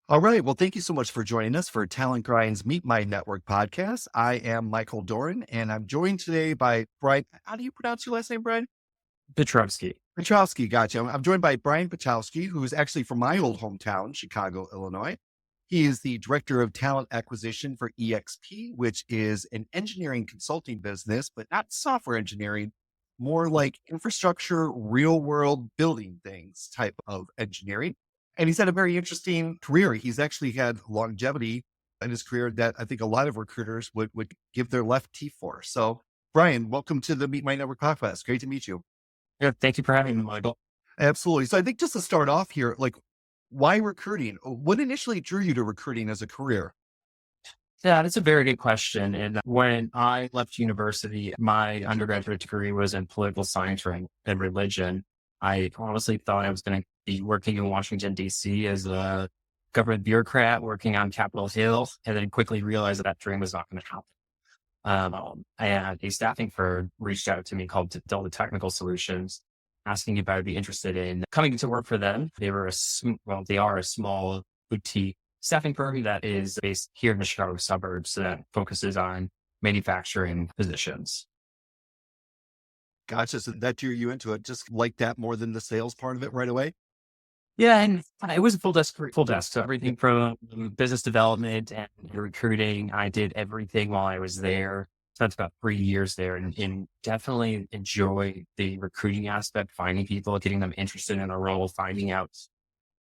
All right. Well, thank you so much for joining us for Talent Grind's Meet My Network podcast. I am Michael Doran, and I'm joined today by Brian. How do you pronounce your last name, Brian? Piotrowski. Piotrowski. Gotcha. I'm joined by Brian Piotrowski, who is actually from my old hometown, Chicago, Illinois. He is the director of talent acquisition for EXP, which is an engineering consulting business, but not software engineering, more like infrastructure, real world building things type of engineering. And he's had a very interesting career. He's actually had longevity in his career that I think a lot of recruiters would give their left teeth for. So, Brian, welcome to the Meet My Network podcast. Great to meet you. Yeah, thank you for having me, Michael. Absolutely. So I think just to start off here, like why recruiting? What initially drew you to recruiting as a career? Yeah, that's a very good question. And when I left university, my undergraduate degree was in political science and religion. I honestly thought I was going to be working in Washington, D.C. as a government bureaucrat working on Capitol Hill, and then quickly realized that that dream was not going to happen. And a staffing firm reached out to me called Delta Technical Solutions, asking if I would be interested in coming to work for them. They were they are a small boutique staffing firm that is based here in the Chicago suburbs that focuses on manufacturing positions. Gotcha. So that drew you into it, just like that more than the sales part of it right away. Yeah, and it was a full desk. So everything from business development and recruiting, I did everything while I was there. Spent about 3 years there and definitely enjoy the recruiting aspect, finding people, getting them interested in a role, finding out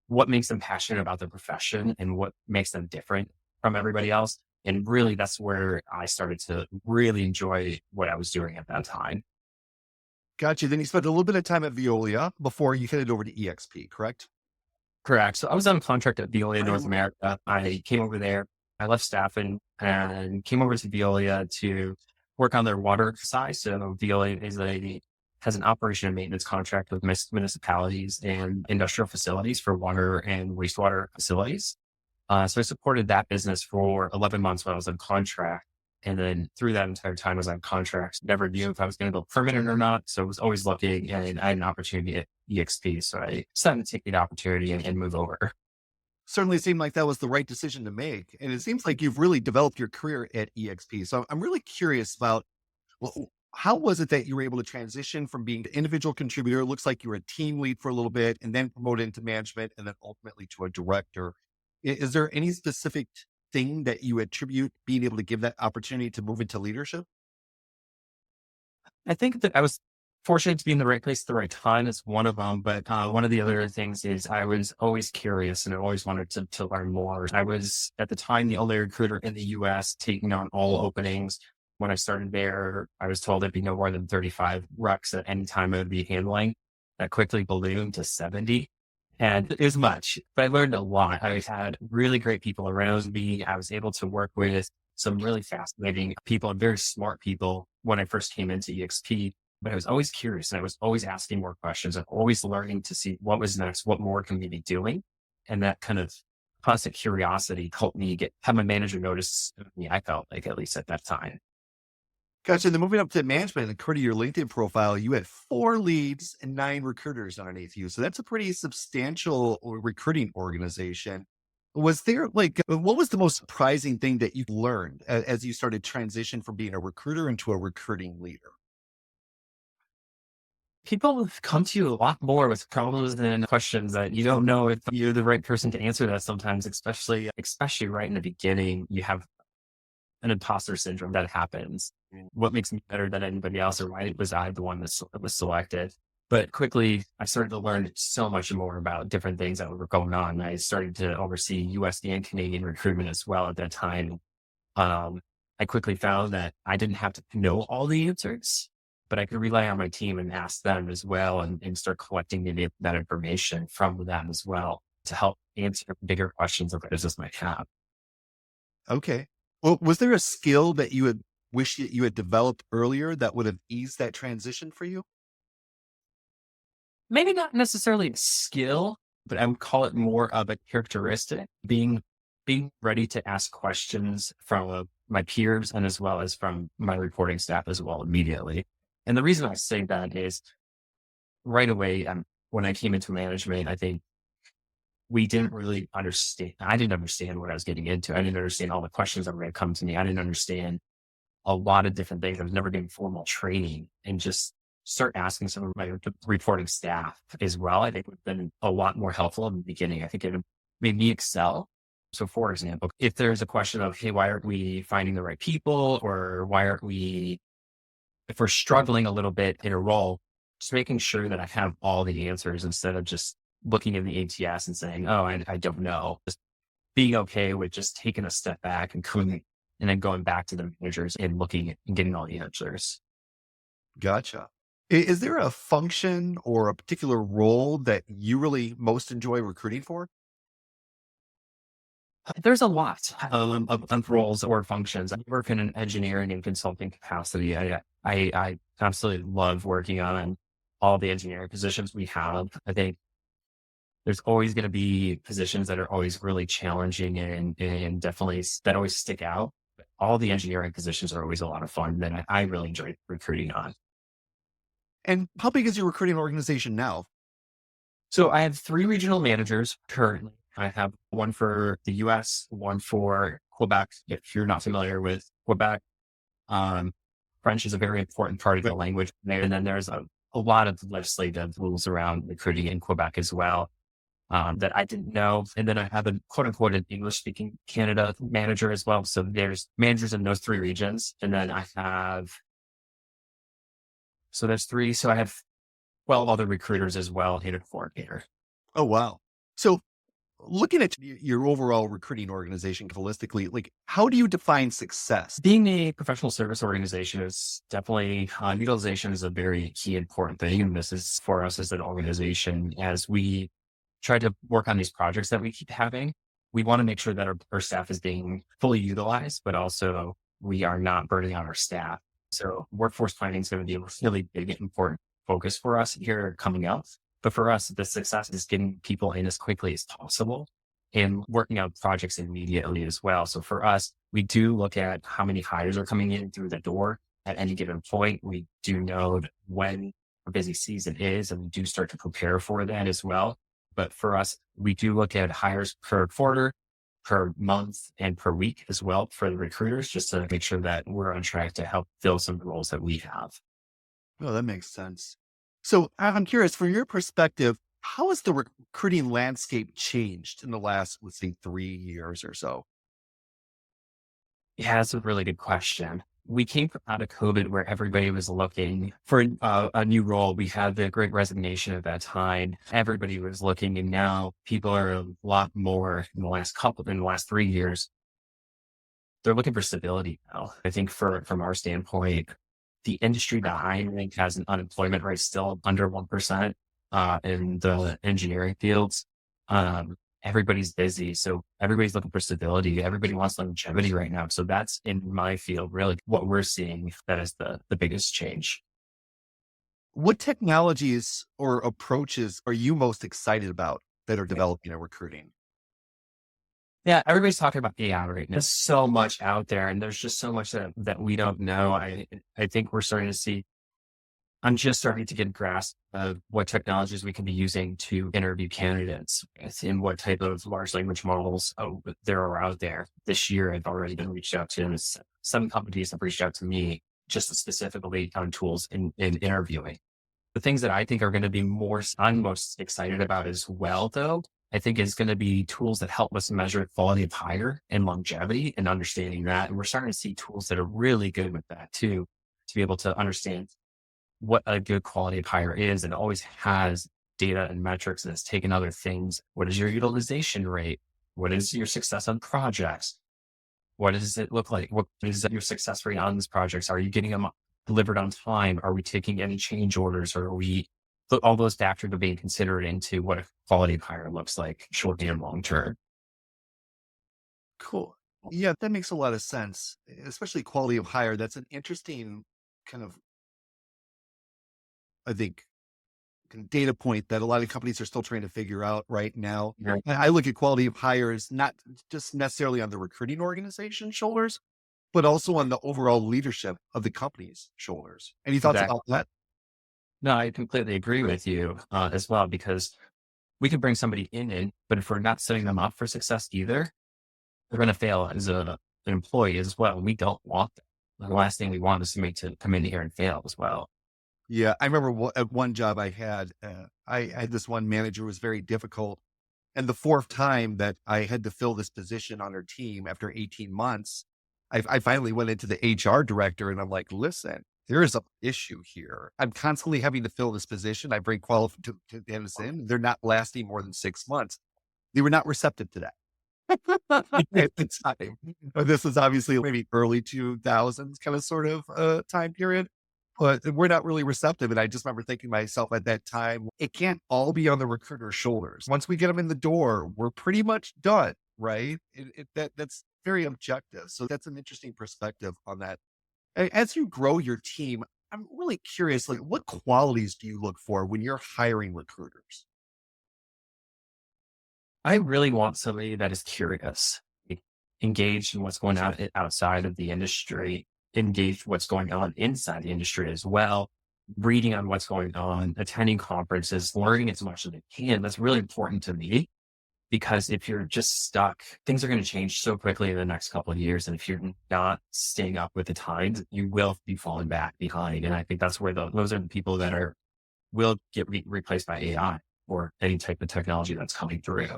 what makes them passionate about their profession and what makes them different from everybody else. And really, that's where I started to really enjoy what I was doing at that time. Gotcha. Then you spent a little bit of time at Veolia before you headed over to EXP, correct? Correct. So I was on contract at Veolia North America. I came over there. I left staffing and came over to Veolia to work on their water side. So Veolia has an operation and maintenance contract with municipalities and industrial facilities for water and wastewater facilities. So I supported that business for 11 months when I was on contract. And then through that entire time I was on contract, never knew if I was going to go permanent or not. So I was always looking, and I had an opportunity at EXP. So I decided to take the opportunity and move over. Certainly seemed like that was the right decision to make. And it seems like you've really developed your career at EXP. So I'm really curious about, well, how was it that you were able to transition from being the individual contributor? It looks like you were a team lead for a little bit and then promoted into management and then ultimately to a director. Is there any specific thing that you attribute being able to give that opportunity to move into leadership? I think that I was fortunate to be in the right place at the right time is one of them. But one of the other things is I was always curious and I always wanted to learn more. I was at the time the only recruiter in the US taking on all openings. When I started there, I was told there'd be no more than 35 recs at any time I would be handling. That quickly ballooned to 70. And it was much, but I learned a lot. I had really great people around me. I was able to work with some really fascinating people and very smart people when I first came into EXP. But I was always curious and I was always asking more questions and always learning to see what was next, what more can we be doing. And that kind of constant curiosity helped me have my manager notice me, I felt like, at least at that time. Gotcha. Then moving up to management, according to your LinkedIn profile, you had 4 leads and 9 recruiters underneath you. So that's a pretty substantial recruiting organization. Was there what was the most surprising thing that you learned as you started transition from being a recruiter into a recruiting leader? People come to you a lot more with problems than questions that you don't know if you're the right person to answer that sometimes, especially right in the beginning, you have an imposter syndrome that happens. What makes me better than anybody else, or why was I the one that was selected? But quickly, I started to learn so much more about different things that were going on. I started to oversee USD and Canadian recruitment as well at that time. Um, I quickly found that I didn't have to know all the answers, but I could rely on my team and ask them as well and start collecting that information from them as well to help answer bigger questions that the business might have. Okay. Well, was there a skill that you had wish that you had developed earlier that would have eased that transition for you? Maybe not necessarily a skill, but I would call it more of a characteristic, being ready to ask questions from my peers and as well as from my reporting staff as well immediately. And the reason I say that is right away, when I came into management, I think we didn't really understand. I didn't understand what I was getting into. I didn't understand all the questions that were going to come to me. I didn't understand a lot of different things. I was never getting formal training, and just start asking some of my reporting staff as well. I think would have been a lot more helpful in the beginning. I think it made me excel. So for example, if there's a question of, hey, why aren't we finding the right people, or why aren't we, if we're struggling a little bit in a role, just making sure that I have all the answers instead of just looking in the ATS and saying, oh, I don't know. Just being okay with just taking a step back and and then going back to the managers and looking and getting all the answers. Gotcha. Is there a function or a particular role that you really most enjoy recruiting for? There's a lot of roles or functions. I work in an engineering and consulting capacity. I absolutely love working on all the engineering positions we have. I think there's always going to be positions that are always really challenging and definitely that always stick out. But all the engineering positions are always a lot of fun that I really enjoy recruiting on. And how big is your recruiting organization now? So I have three regional managers currently. I have one for the US, one for Quebec. If you're not familiar with Quebec, um, French is a very important part of the language there. And then there's a lot of legislative rules around recruiting in Quebec as well, that I didn't know. And then I have a quote unquote an English speaking Canada manager as well. So there's managers in those three regions. And then so there's three. So I have 12 other recruiters as well, and a coordinator. Oh, wow. So looking at your overall recruiting organization holistically, like how do you define success? Being a professional service organization is definitely, utilization is a very key important thing. And this is for us as an organization, as we try to work on these projects that we keep having. We want to make sure that our staff is being fully utilized, but also we are not burning out our staff. So workforce planning is going to be a really big, important focus for us here coming up. But for us, the success is getting people in as quickly as possible and working out projects immediately as well. So for us, we do look at how many hires are coming in through the door at any given point. We do know when a busy season is, and we do start to prepare for that as well. But for us, we do look at hires per quarter, per month, and per week as well for the recruiters, just to make sure that we're on track to help fill some of the roles that we have. Oh, that makes sense. So I'm curious, from your perspective, how has the recruiting landscape changed in the last, let's say, 3 years or so? Yeah, that's a really good question. We came out of COVID where everybody was looking for a new role. We had the great resignation at that time. Everybody was looking, and now people are a lot more in the last 3 years. They're looking for stability now. I think from our standpoint, the industry that I think has an unemployment rate still under 1%, in the engineering fields. Everybody's busy. So everybody's looking for stability. Everybody wants longevity right now. So that's in my field, really what we're seeing that is the biggest change. What technologies or approaches are you most excited about that are developing in recruiting? Yeah, everybody's talking about AI right now. There's so much out there, and there's just so much that we don't know. I think we're starting to see. I'm just starting to get a grasp of what technologies we can be using to interview candidates and what type of large language models there are out there. This year, I've already been reached out to, and some companies have reached out to me just specifically on tools in interviewing. The things that I think are going to be I'm most excited about as well, though, I think is going to be tools that help us measure quality of hire and longevity and understanding that. And we're starting to see tools that are really good with that too, to be able to understand what a good quality of hire is, and always has data and metrics, and it's taken other things. What is your utilization rate? What is your success on projects? What does it look like? What is your success rate on these projects? Are you getting them delivered on time? Are we taking any change orders? Or are we, all those factors are being considered into what a quality of hire looks like short and long term. Cool. Yeah, that makes a lot of sense, especially quality of hire. That's an interesting kind of, I think, data point that a lot of companies are still trying to figure out right now. Yeah, And I look at quality of hire as not just necessarily on the recruiting organization shoulders, but also on the overall leadership of the company's shoulders. Any thoughts exactly. about that? No, I completely agree with you as well, because we can bring somebody but if we're not setting them up for success either, they're going to fail as an employee as well. We don't want that. The last thing we want is somebody to come in here and fail as well. Yeah, I remember at one job I had, I had this one manager who was very difficult. And the fourth time that I had to fill this position on her team after 18 months, I finally went into the HR director and I'm like, listen, there is an issue here. I'm constantly having to fill this position. I bring qualified candidates in. They're not lasting more than 6 months. They were not receptive to that. At the time. This was obviously maybe early 2000s kind of sort of time period, but we're not really receptive. And I just remember thinking to myself at that time, it can't all be on the recruiter's shoulders. Once we get them in the door, we're pretty much done, right? That's very objective. So that's an interesting perspective on that. As you grow your team, I'm really curious, like what qualities do you look for when you're hiring recruiters? I really want somebody that is curious, like, engaged in what's going on outside of the industry, engaged what's going on inside the industry as well, reading on what's going on, attending conferences, learning as much as they can. That's really important to me because if you're just stuck, things are going to change so quickly in the next couple of years. And if you're not staying up with the times, you will be falling back behind. And I think that's where those are the people that will get replaced by AI or any type of technology that's coming through.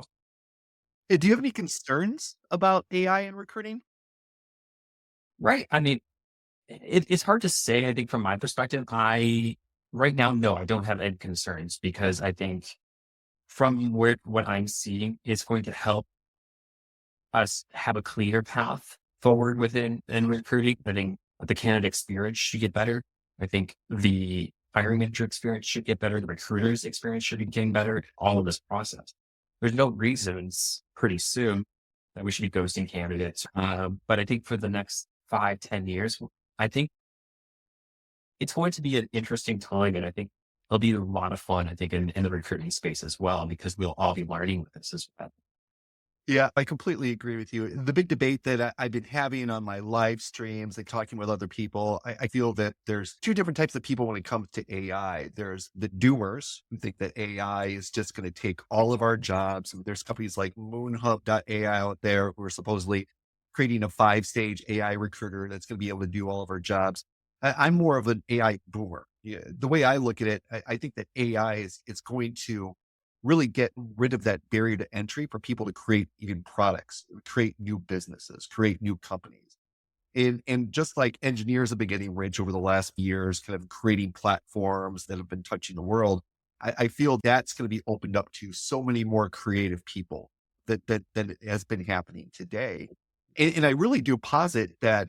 Do you have any concerns about AI in recruiting? Right. I mean, it's hard to say. I think from my perspective, right now, no, I don't have any concerns because I think from what I'm seeing, it's going to help us have a clear path forward within in recruiting. I think the candidate experience should get better. I think the hiring manager experience should get better. The recruiter's experience should be getting better. All of this process. There's no reasons pretty soon that we should be ghosting candidates. But I think for the next 5, 10 years, I think it's going to be an interesting time. And I think it'll be a lot of fun, I think, in the recruiting space as well, because we'll all be learning with this as well. Yeah, I completely agree with you. The big debate that I've been having on my live streams and talking with other people, I feel that there's two different types of people when it comes to AI. There's the doomers who think that AI is just going to take all of our jobs. And there's companies like moonhub.ai out there who are supposedly creating a 5-stage AI recruiter that's going to be able to do all of our jobs. I'm more of an AI boomer. Yeah, the way I look at it, I think that AI is going to really get rid of that barrier to entry for people to create even products, create new businesses, create new companies. And just like engineers have been getting rich over the last years, kind of creating platforms that have been touching the world, I feel that's going to be opened up to so many more creative people that it has been happening today. And I really do posit that,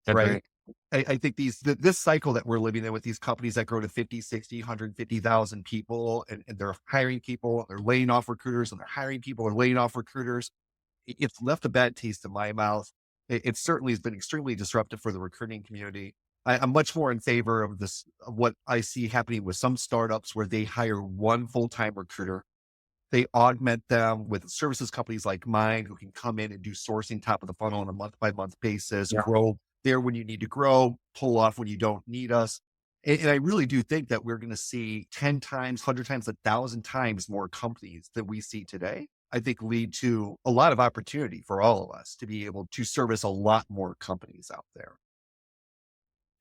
That's right? right. I think this cycle that we're living in with these companies that grow to 50, 60, 150,000 people and they're hiring people, they're laying off recruiters and they're hiring people and laying off recruiters. It's left a bad taste in my mouth. It certainly has been extremely disruptive for the recruiting community. I'm much more in favor of this, of what I see happening with some startups where they hire one full-time recruiter. They augment them with services companies like mine who can come in and do sourcing top of the funnel on a month by month basis, Yeah. grow there when you need to grow, pull off when you don't need us. And I really do think that we're going to see 10 times, 100 times, 1,000 times more companies than we see today. I think lead to a lot of opportunity for all of us to be able to service a lot more companies out there.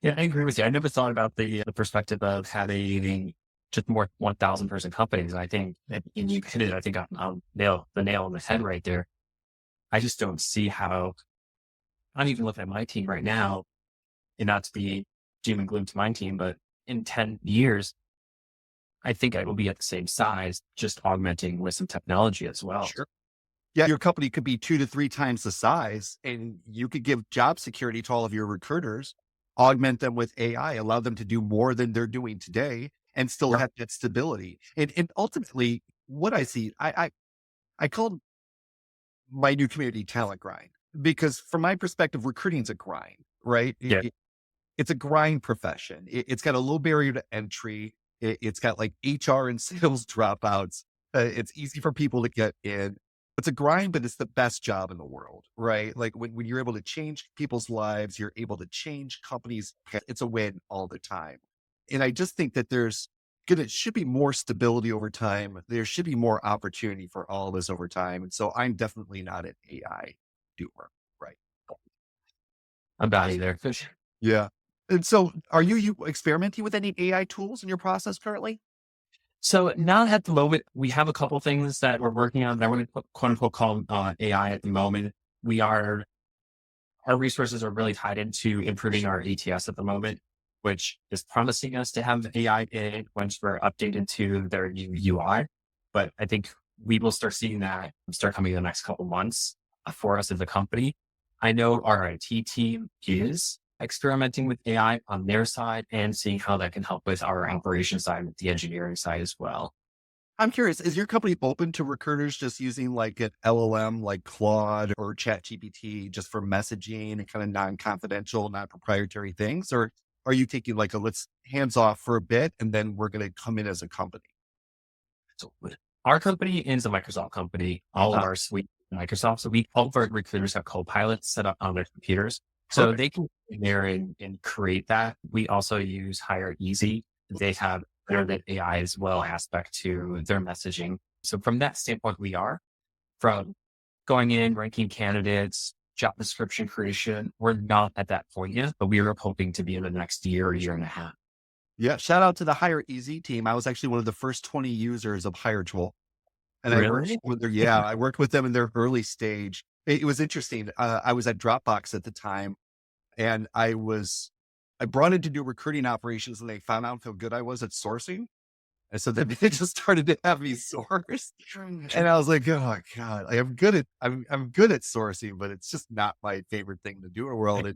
Yeah, I agree with you. I never thought about the perspective of having just more 1,000 person companies. I think that and you hit it, I think on the nail on the head right there. I just don't see how I'm even looking at my team right now and not to be doom and gloom to my team, but in 10 years, I think I will be at the same size, just augmenting with some technology as well. Sure. Yeah, your company could be 2 to 3 times the size, and you could give job security to all of your recruiters, augment them with AI, allow them to do more than they're doing today, and still Yep. have that stability. And ultimately, what I see, I call my new community talent grind because, from my perspective, recruiting is a grind, right? Yeah. It's a grind profession. It's got a low barrier to entry. It's got like HR and sales dropouts. It's easy for people to get in. It's a grind, but it's the best job in the world, right? Like when you're able to change people's lives, you're able to change companies. It's a win all the time. And I just think that there's should be more stability over time. There should be more opportunity for all of us over time. And so I'm definitely not an AI doer. Right. I'm value there. Yeah. And so are you experimenting with any AI tools in your process currently? So now at the moment, we have a couple things that we're working on that I want to quote unquote call AI at the moment. We are Our resources are really tied into improving our ATS at the moment, which is promising us to have AI in once we're updated to their new UI. But I think we will start seeing that start coming in the next couple months for us as a company. I know our IT team is experimenting with AI on their side and seeing how that can help with our operation side, with the engineering side as well. I'm curious, is your company open to recruiters just using like an LLM like Claude or ChatGPT just for messaging and kind of non-confidential, non-proprietary things? Or are you taking like a let's hands off for a bit and then we're going to come in as a company? So our company is a Microsoft company. All of Ah, our suite is Microsoft. So all of our recruiters have Copilots set up on their computers. So perfect. they can go in there and create that. We also use Hire Easy. They have their AI as well aspect to their messaging. So from that standpoint, we are from going in, ranking candidates, job description creation. We're not at that point yet, but we are hoping to be in the next year, year and a half. Yeah. Shout out to the Hire Easy team. I was actually one of the first 20 users of HireTool. And I worked Really? with their, yeah, I worked with them in their early stage. It was interesting. I was at Dropbox at the time and I brought in to do recruiting operations and they found out how good I was at sourcing. And so then they just started to have me source. And I was like, oh God, I'm good at sourcing, but it's just not my favorite thing to do in the world.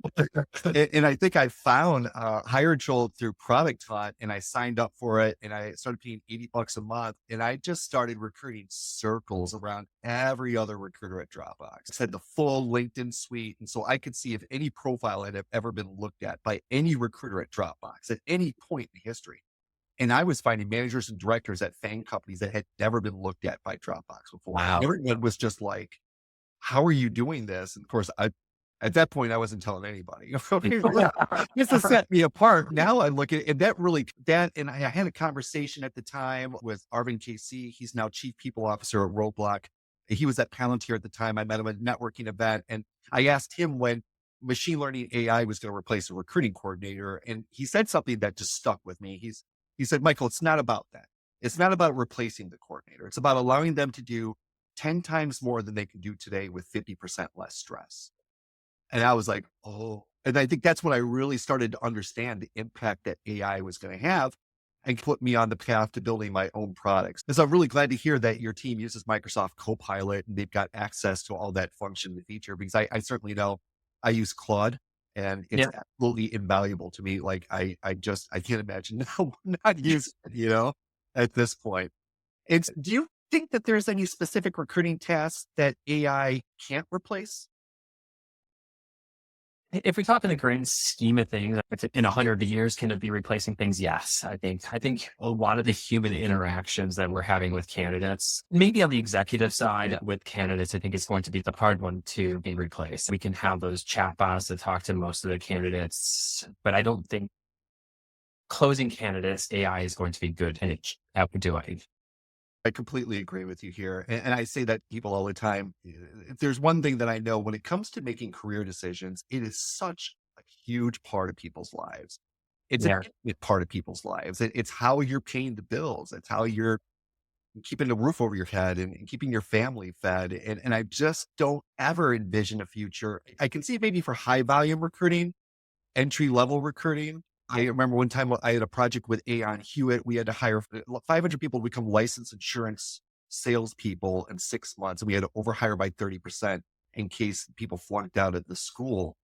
And I think I found HireTool through Product Hunt and I signed up for it and I started paying $80 a month. And I just started recruiting circles around every other recruiter at Dropbox. I had the full LinkedIn suite. And so I could see if any profile had ever been looked at by any recruiter at Dropbox at any point in history. And I was finding managers and directors at FANG companies that had never been looked at by Dropbox before. And Wow. everyone was just like, how are you doing this? And of course, at that point, I wasn't telling anybody. This to set me apart. Now I look at it, and and I had a conversation at the time with Arvin KC. He's now chief people officer at Roadblock. He was at Palantir at the time. I met him at a networking event, and I asked him when machine learning AI was going to replace a recruiting coordinator, and he said something that just stuck with me. He said, Michael, it's not about that. It's not about replacing the coordinator. It's about allowing them to do 10 times more than they can do today with 50% less stress. And I was like, oh, and I think that's when I really started to understand the impact that AI was going to have and put me on the path to building my own products. And so I'm really glad to hear that your team uses Microsoft Copilot and they've got access to all that function and feature because I certainly know I use Claude and it's Yeah. absolutely invaluable to me. Like I can't imagine not using it, at this point. Do you think that there's any specific recruiting tasks that AI can't replace? If we talk in the grand scheme of things, if in 100 years, can it be replacing things? Yes, I think a lot of the human interactions that we're having with candidates, maybe on the executive side with candidates, I think it's going to be the hard one to be replaced. We can have those chatbots that talk to most of the candidates, but I don't think closing candidates, AI is going to be good at doing. I completely agree with you here. And I say that to people all the time. If there's one thing that I know when it comes to making career decisions, it is such a huge part of people's lives. It's an Yeah, intimate part of people's lives. It's how you're paying the bills. It's how you're keeping the roof over your head and keeping your family fed. And I just don't ever envision a future. I can see it maybe for high volume recruiting, entry level recruiting. I remember one time I had a project with Aon Hewitt. We had to hire 500 people to become licensed insurance salespeople in 6 months. And we had to overhire by 30% in case people flunked out at the school.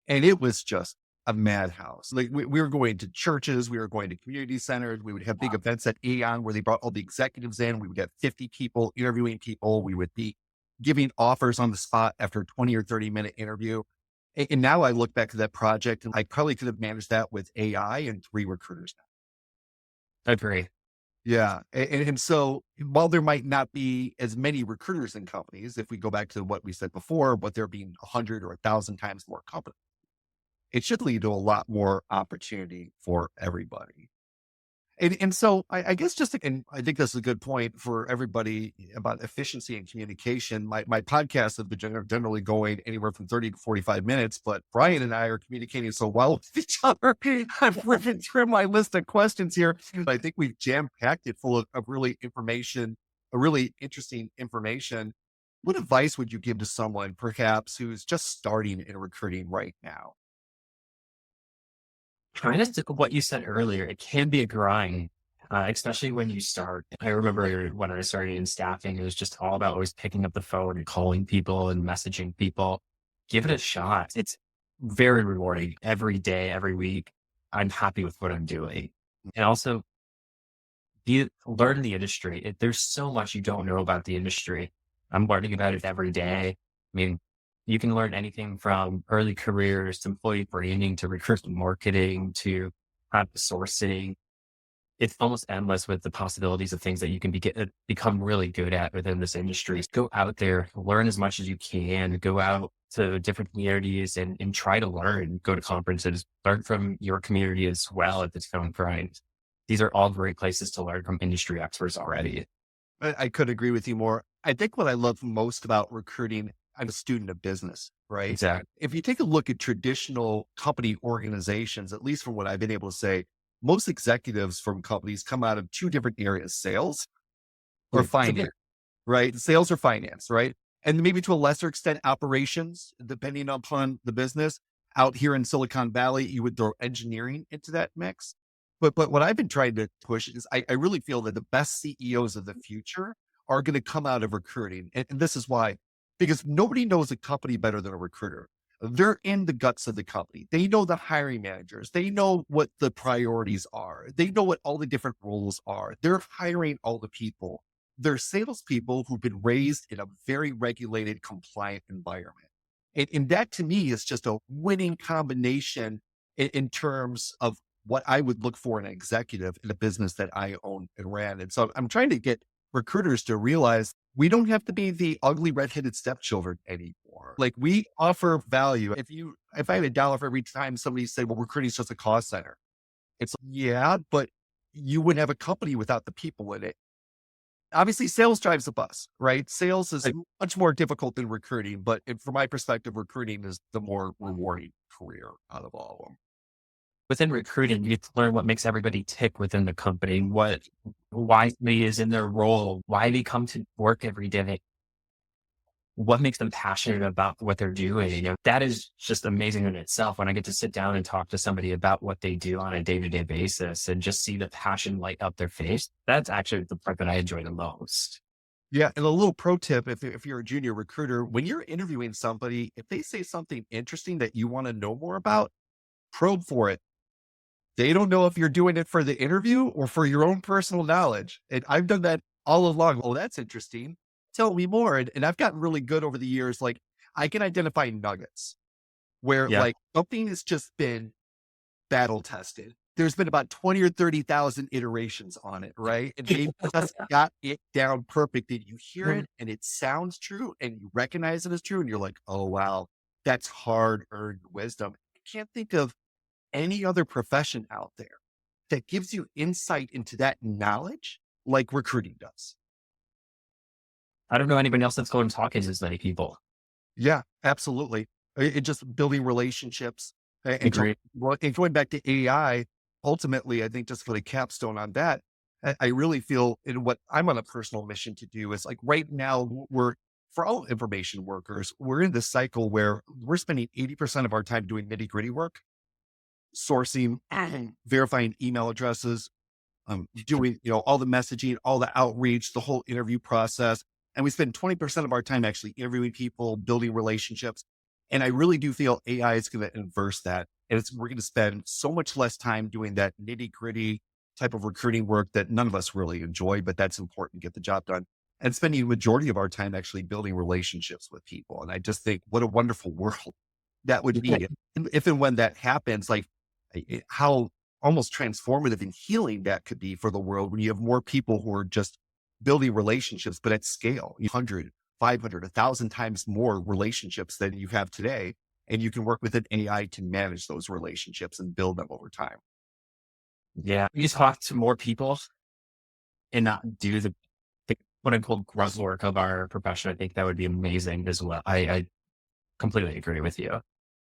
And it was just a madhouse. Like we were going to churches, we were going to community centers. We would have big events at Aon where they brought all the executives in. We would have 50 people interviewing people. We would be giving offers on the spot after a 20 or 30-minute interview. And now I look back to that project and I probably could have managed that with AI and 3 recruiters now. agree. Yeah. And so while there might not be as many recruiters in companies, if we go back to what we said before, but there being 100 or 1,000 times more companies, it should lead to a lot more opportunity for everybody. And so I guess and I think that's a good point for everybody about efficiency and communication. My podcasts have been generally going anywhere from 30 to 45 minutes, but Brian and I are communicating so well with each other. I've written through my list of questions here. I think we've jam packed it full of really information, a really interesting information. What advice would you give to someone perhaps who's just starting in recruiting right now? Kind of to what you said earlier, it can be a grind, especially when you start. I remember when I started in staffing, it was just all about always picking up the phone and calling people and messaging people. Give it a shot. It's very rewarding every day, every week. I'm happy with what I'm doing. And also learn the industry. There's so much you don't know about the industry. I'm learning about it every day. I mean, you can learn anything from early careers to employee branding to recruitment marketing to sourcing. It's almost endless with the possibilities of things that you can become really good at within this industry. Go out there, learn as much as you can, go out to different communities and try to learn, go to conferences, learn from your community as well at this own grind. These are all great places to learn from industry experts already. I could agree with you more. I think what I love most about recruiting, I'm a student of business, right? Exactly. If you take a look at traditional company organizations, at least from what I've been able to say, most executives from companies come out of two different areas, sales or finance, right? Sales or finance, right? And maybe to a lesser extent, operations, depending upon the business. Out here in Silicon Valley, you would throw engineering into that mix. But what I've been trying to push is I really feel that the best CEOs of the future are going to come out of recruiting. And this is why, because nobody knows a company better than a recruiter. They're in the guts of the company. They know the hiring managers. They know what the priorities are. They know what all the different roles are. They're hiring all the people. They're salespeople who've been raised in a very regulated, compliant environment. And that to me is just a winning combination in terms of what I would look for in an executive in a business that I own and ran. And so I'm trying to get recruiters to realize we don't have to be the ugly redheaded stepchildren anymore. Like we offer value. If I had $1 for every time somebody said, well, recruiting is just a cost center. It's like, yeah, but you wouldn't have a company without the people in it. Obviously, sales drives the bus, right? Sales is much more difficult than recruiting, but from my perspective, recruiting is the more rewarding career out of all of them. Within recruiting, you get to learn what makes everybody tick within the company, why somebody is in their role, why they come to work every day, what makes them passionate about what they're doing. That is just amazing in itself when I get to sit down and talk to somebody about what they do on a day-to-day basis and just see the passion light up their face. That's actually the part that I enjoy the most. Yeah. And a little pro tip, if you're a junior recruiter, when you're interviewing somebody, if they say something interesting that you want to know more about, probe for it. They don't know if you're doing it for the interview or for your own personal knowledge. And I've done that all along. Oh, that's interesting. Tell me more. And I've gotten really good over the years. Like I can identify nuggets where Yeah. like something has just been battle tested. There's been about 20 or 30,000 iterations on it, right? And they just got it down perfect. And you hear it and it sounds true and you recognize it as true. And you're like, oh, wow, that's hard earned wisdom. I can't think of any other profession out there that gives you insight into that knowledge like recruiting does. I don't know anybody else that's going to talk to as many people. Yeah, absolutely. It just building relationships and, Agree. and going back to AI, ultimately, I think just for the capstone on that, I really feel in what I'm on a personal mission to do is like right now for all information workers, we're in this cycle where we're spending 80% of our time doing nitty gritty work, sourcing, verifying email addresses, doing, all the messaging, all the outreach, the whole interview process. And we spend 20% of our time actually interviewing people, building relationships. And I really do feel AI is going to inverse that. And we're going to spend so much less time doing that nitty gritty type of recruiting work that none of us really enjoy, but that's important to get the job done. And spending the majority of our time actually building relationships with people. And I just think what a wonderful world that would be. And if and when that happens, like how almost transformative and healing that could be for the world when you have more people who are just building relationships, but at scale, 100, 500, 1,000 times more relationships than you have today. And you can work with an AI to manage those relationships and build them over time. Yeah. You talk to more people and not do the quote unquote grunt work of our profession. I think that would be amazing as well. I completely agree with you.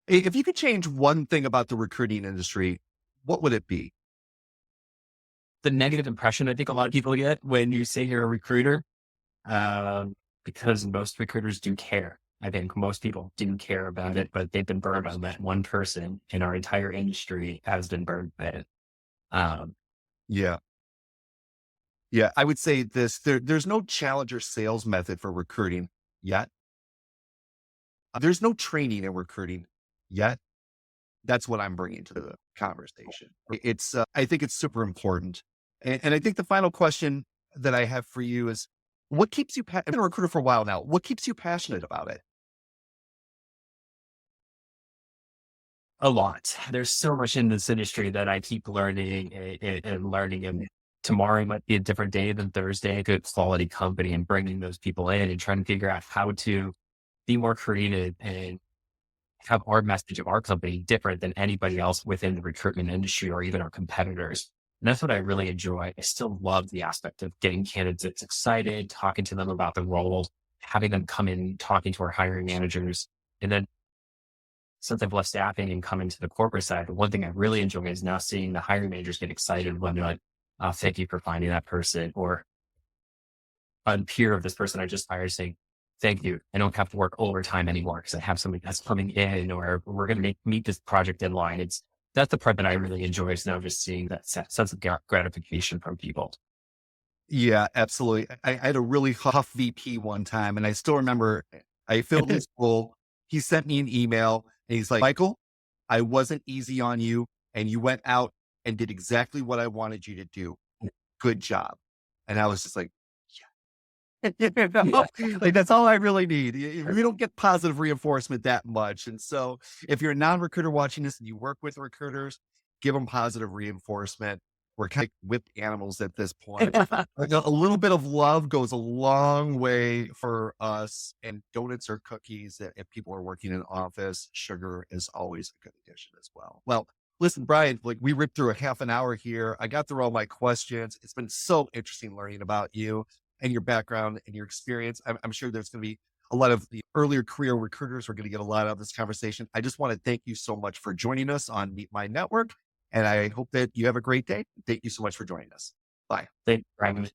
If you could change one thing about the recruiting industry, what would it be? The negative impression I think a lot of people get when you say you're a recruiter, um, because most recruiters do care. I think most people do care about it, but they've been burned by that one person, and our entire industry has been burned by it. Um, Yeah. Yeah. I would say this there's no challenger sales method for recruiting yet. There's no training in recruiting yet. That's what I'm bringing to the conversation. I think it's super important. And I think the final question that I have for you is what keeps you, I've been a recruiter for a while now. What keeps you passionate about it? a lot. There's so much in this industry that I keep learning and learning. And tomorrow might be a different day than Thursday. Good quality company and bringing those people in and trying to figure out how to be more creative and have our message of our company different than anybody else within the recruitment industry or even our competitors. And that's what I really enjoy. I still love the aspect of getting candidates excited, talking to them about the role, having them come in, talking to our hiring managers. And then since I've left staffing and come into the corporate side, one thing I really enjoy is now seeing the hiring managers get excited when they're like, thank you for finding that person, or a peer of this person I just hired saying, thank you. I don't have to work overtime anymore because I have somebody that's coming in, or we're going to meet this project deadline. That's the part that I really enjoy is now just seeing that sense of gratification from people. Yeah, absolutely. I had a really tough VP one time, and I still remember I filled his role. He sent me an email and he's like, Michael, I wasn't easy on you, and you went out and did exactly what I wanted you to do. Good job. And I was just like, you know, Yeah. like that's all I really need. We don't get positive reinforcement that much. And so if you're a non-recruiter watching this and you work with recruiters, give them positive reinforcement. We're kind of whipped animals at this point. Like a little bit of love goes a long way for us. And donuts or cookies, if people are working in office, sugar is always a good addition as well. Well, listen, Brian, like we ripped through a half an hour here. I got through all my questions. It's been so interesting learning about you and your background and your experience. I'm sure there's going to be a lot of the earlier career recruiters are going to get a lot out of this conversation. I just want to thank you so much for joining us on Meet My Network. And I hope that you have a great day. Thank you so much for joining us. Bye. Thank you for having me.